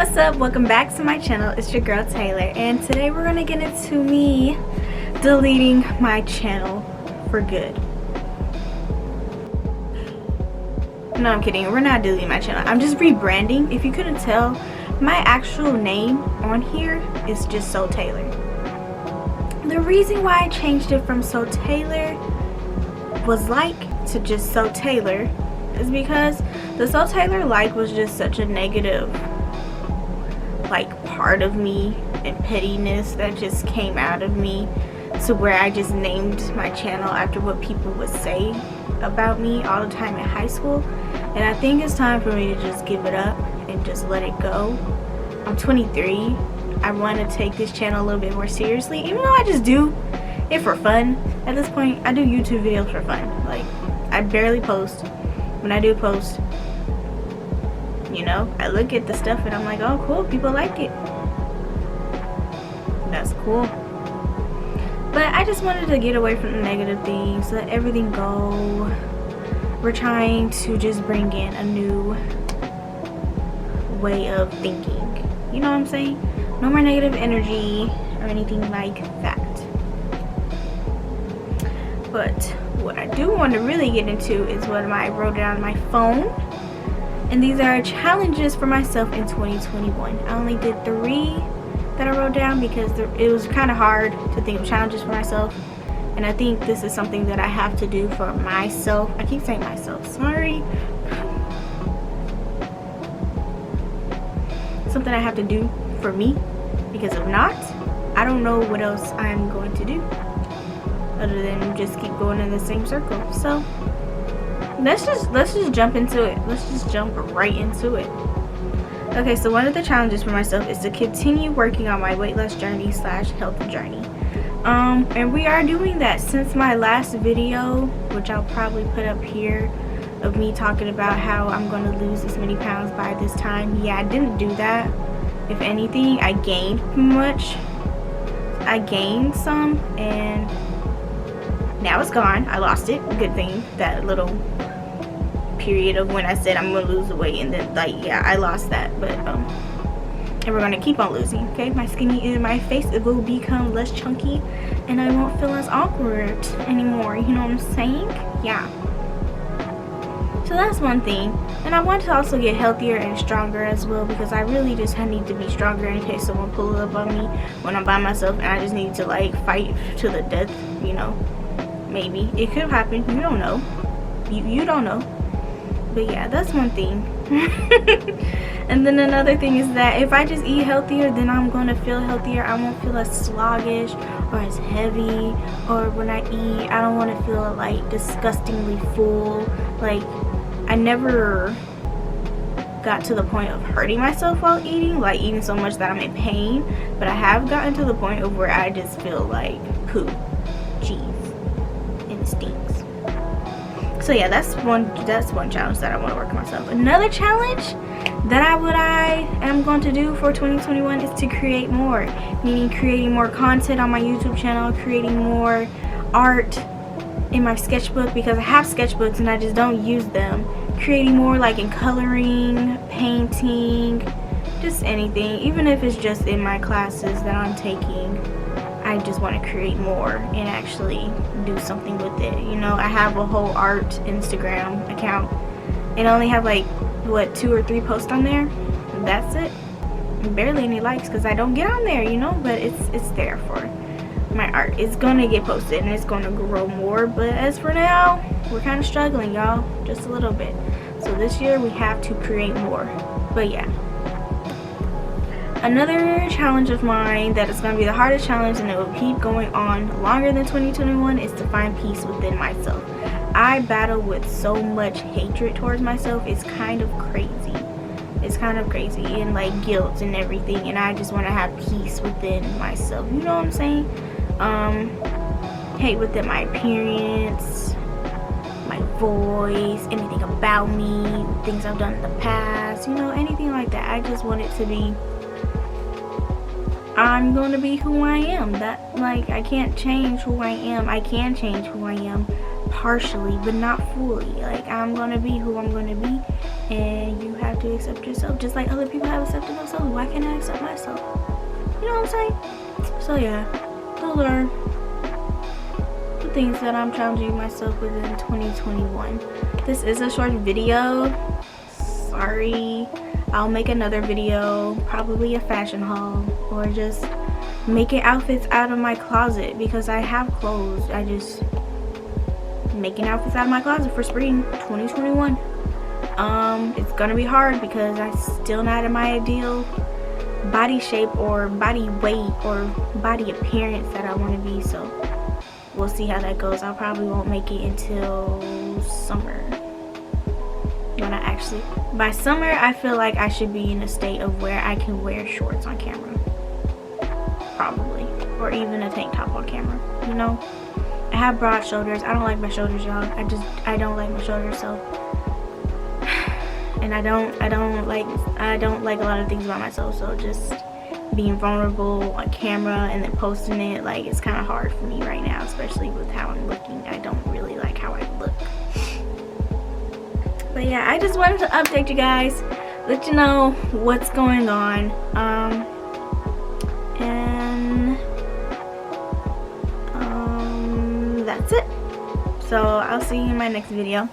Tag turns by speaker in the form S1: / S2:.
S1: what's up? Welcome back to my channel. It's your girl Taylor, and today we're gonna get into me deleting my channel for good. No, I'm kidding. We're not deleting my channel. I'm just rebranding. If you couldn't tell, my actual name on here is just So Taylor. The reason why I changed it from So Taylor was like to just So Taylor is because the So Taylor like was just such a negative like part of me and pettiness that just came out of me to where I just named my channel after what people would say about me all the time in high school. And I think it's time for me to just give it up and just let it go. I'm 23. I want to take this channel a little bit more seriously, even though I just do it for fun. At this point, I do YouTube videos for fun. Like, I barely post. When I do post, you know, I look at the stuff and I'm like, oh cool, people like it. That's cool. But I just wanted to get away from the negative things, let everything go. We're trying to just bring in a new way of thinking. You know what I'm saying? No more negative energy or anything like that. But what I do want to really get into is what I wrote down on my phone. And these are challenges for myself in 2021. I only did 3 that I wrote down because it was kind of hard to think of challenges for myself. And I think this is something that I have to do for myself. I keep saying myself, sorry. Something I have to do for me, because if not, I don't know what else I'm going to do other than just keep going in the same circle. So let's just jump into it. Let's just jump right into it. Okay, so one of the challenges for myself is to continue working on my weight loss journey / health journey. And we are doing that since my last video, which I'll probably put up here, of me talking about how I'm going to lose this many pounds by this time. Yeah, I didn't do that. If anything, I gained much. I gained some, and now it's gone. I lost it. Good thing. That little period of when I said I'm gonna lose the weight, and then like, yeah, I lost that. But and we're gonna keep on losing. Okay, my skinny in my face, it will become less chunky, and I won't feel as awkward anymore. You know what I'm saying? Yeah. So that's one thing. And I want to also get healthier and stronger as well, because I really just need to be stronger in case someone pulls up on me when I'm by myself and I just need to like fight to the death, you know. Maybe it could happen. You don't know. You don't know. But yeah, that's one thing. And then another thing is that if I just eat healthier, then I'm going to feel healthier. I won't feel as sluggish or as heavy. Or when I eat, I don't want to feel like disgustingly full. Like, I never got to the point of hurting myself while eating, like eating so much that I'm in pain. But I have gotten to the point of where I just feel like poo, cheese, and it stinks. So yeah, that's one challenge that I want to work on myself. Another challenge that I am going to do for 2021 is to create more, meaning creating more content on my YouTube channel, creating more art in my sketchbook, because I have sketchbooks and I just don't use them. Creating more like in coloring, painting, just anything, even if it's just in my classes that I'm taking. I just want to create more and actually do something with it. You know, I have a whole art Instagram account and I only have like, what, 2 or 3 posts on there. That's it. Barely any likes because I don't get on there, you know, but it's there for my art. It's gonna get posted and it's gonna grow more, but as for now, we're kind of struggling, y'all, just a little bit. So this year we have to create more. But yeah, another challenge of mine that is going to be the hardest challenge, and it will keep going on longer than 2021, is to find peace within myself. I battle with so much hatred towards myself. It's kind of crazy. It's kind of crazy, and like guilt and everything, and I just want to have peace within myself. You know what I'm saying? Hate within my appearance, my voice, anything about me, things I've done in the past, you know, anything like that. I just want it to be, I'm going to be who I am. That, like, I can't change who I am. I can change who I am partially, but not fully. Like, I'm going to be who I'm going to be, and you have to accept yourself just like other people have accepted themselves. Why can't I accept myself? You know what I'm saying? So yeah, those are the things that I'm challenging myself with in 2021. This is a short video. Sorry. I'll make another video, probably a fashion haul, or just making outfits out of my closet because I have clothes. I just making outfits out of my closet for spring 2021. It's gonna be hard because I'm still not in my ideal body shape or body weight or body appearance that I want to be, so we'll see how that goes. I probably won't make it until summer. When I actually, by summer, I feel like I should be in a state of where I can wear shorts on camera, probably, or even a tank top on camera. You know, I have broad shoulders. I don't like my shoulders, y'all. I don't like my shoulders, so. And I don't like a lot of things about myself, so just being vulnerable on camera and then posting it, like, it's kind of hard for me right now, especially with how I'm looking. I don't really like how I look. But yeah, I just wanted to update you guys, let you know what's going on, and that's it. So I'll see you in my next video.